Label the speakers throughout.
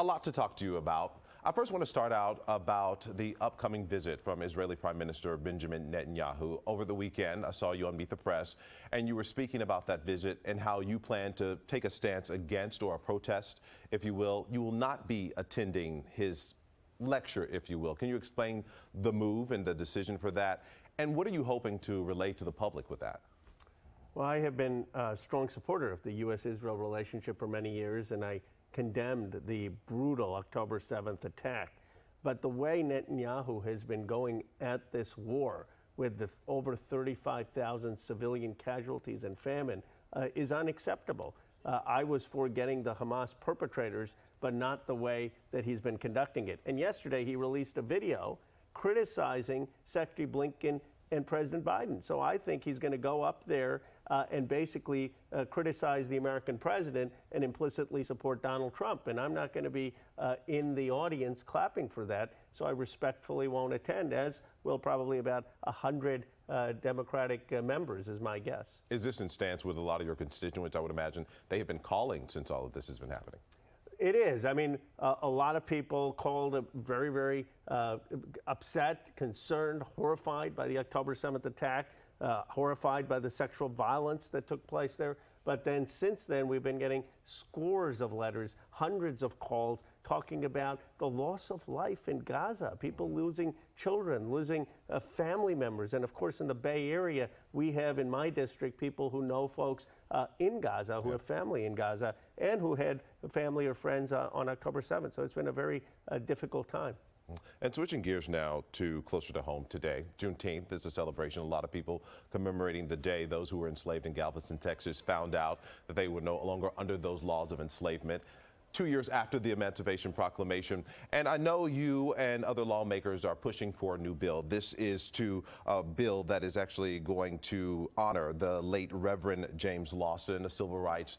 Speaker 1: A lot to talk to you about. I first want to start out about the upcoming visit from Israeli Prime Minister Benjamin Netanyahu. Over the weekend, I saw you on Meet the Press, and you were speaking about that visit and how you plan to take a stance against, or a protest, if you will. You will not be attending his lecture, if you will. Can you explain the move and the decision for that? And what are you hoping to relay to the public with that?
Speaker 2: Well, I have been a strong supporter of the U.S.-Israel relationship for many years, and I condemned the brutal October 7th attack. But the way Netanyahu has been going at this war with the over 35,000 civilian casualties and famine is unacceptable. I was for getting the Hamas perpetrators, but not the way that he's been conducting it. And yesterday he released a video criticizing Secretary Blinken and President Biden. So I think he's going to go up there and basically criticize the American president and implicitly support Donald Trump. And I'm not going to be in the audience clapping for that. So I respectfully won't attend, as will probably about 100 Democratic members, is my guess. Is
Speaker 1: this in stance with a lot of your constituents? I would imagine they have been calling since all of this has been happening.
Speaker 2: It is. I mean, a lot of people called very, very upset, concerned, horrified by the October 7th attack, horrified by the sexual violence that took place there. But then since then, we've been getting scores of letters, hundreds of calls talking about the loss of life in Gaza, people losing children, losing family members. And of course, in the Bay Area, we have in my district people who know folks in Gaza, who have family in Gaza, and who had family or friends on October 7th. So it's been a very difficult time.
Speaker 1: And switching gears now to closer to home today, Juneteenth is a celebration. A lot of people commemorating the day those who were enslaved in Galveston, Texas, found out that they were no longer under those laws of enslavement 2 years after the Emancipation Proclamation. And I know you and other lawmakers are pushing for a new bill. This is to a bill that is actually going to honor the late Reverend James Lawson, a civil rights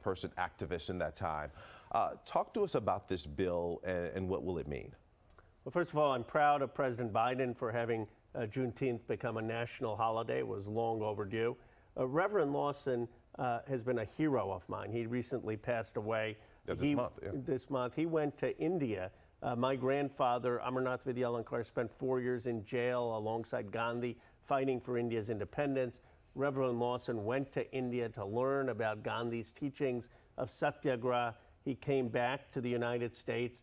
Speaker 1: person, activist in that time. Talk to us about this bill and what will it mean?
Speaker 2: Well, first of all, I'm proud of President Biden for having Juneteenth become a national holiday. It was long overdue. Reverend Lawson has been a hero of mine. He recently passed away. This month. He went to India. My grandfather, Amarnath Vidyalankar, spent 4 years in jail alongside Gandhi, fighting for India's independence. Reverend Lawson went to India to learn about Gandhi's teachings of satyagraha. He came back to the United States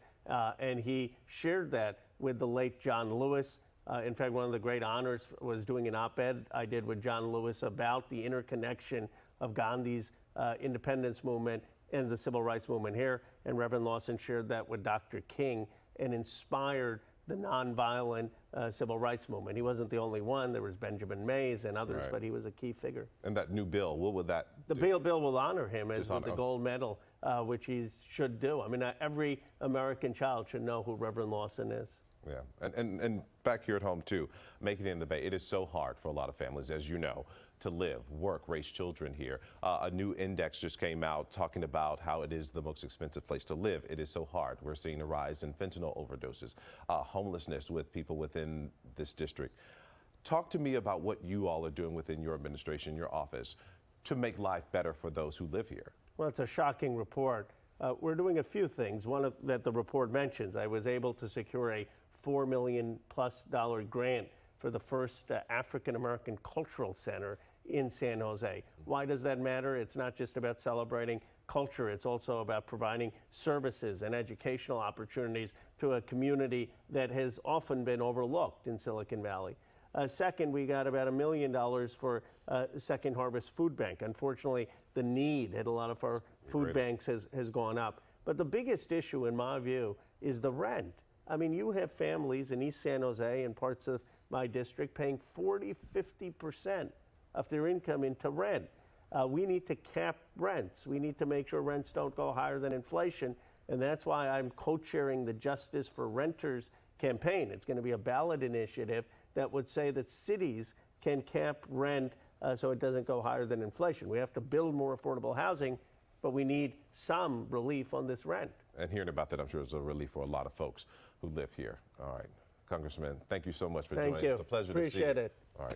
Speaker 2: and he shared that with the late John Lewis. In fact, one of the great honors was doing an op-ed I did with John Lewis about the interconnection of Gandhi's independence movement and the civil rights movement here. And Reverend Lawson shared that with Dr. King and inspired the nonviolent civil rights movement. He wasn't the only one. There was Benjamin Mays and others, but he was a key figure.
Speaker 1: And that new bill, what would that
Speaker 2: do? The bill will honor him as with the gold medal, which he should do. I mean, every American child should know who Reverend Lawson is.
Speaker 1: Yeah, and back here at home too, making it in the Bay, it is so hard for a lot of families, as you know, to live, work, raise children here. A new index just came out talking about how it is the most expensive place to live. It is so hard. We're seeing a rise in fentanyl overdoses, homelessness with people within this district. Talk to me about what you all are doing within your administration, your office, to make life better for those who live here.
Speaker 2: Well, it's a shocking report. We're doing a few things. One that the report mentions, I was able to secure a $4 million+ grant for the first African-American cultural center in San Jose. Why does that matter? It's not just about celebrating culture. It's also about providing services and educational opportunities to a community that has often been overlooked in Silicon Valley. Second, we got about $1 million for Second Harvest Food Bank. Unfortunately, the need at a lot of our food banks has gone up. But the biggest issue, in my view, is the rent. I mean, you have families in East San Jose and parts of my district paying 40–50% of their income into rent. We need to cap rents. We need to make sure rents don't go higher than inflation. And that's why I'm co-chairing the Justice for Renters campaign. It's going to be a ballot initiative that would say that cities can cap rent so it doesn't go higher than inflation. We have to build more affordable housing, but we need some relief on this rent.
Speaker 1: And hearing about that, I'm sure is a relief for a lot of folks who live here. All right. Congressman, thank you so much for joining us. It's a pleasure to see you.
Speaker 2: Appreciate it.
Speaker 1: All right.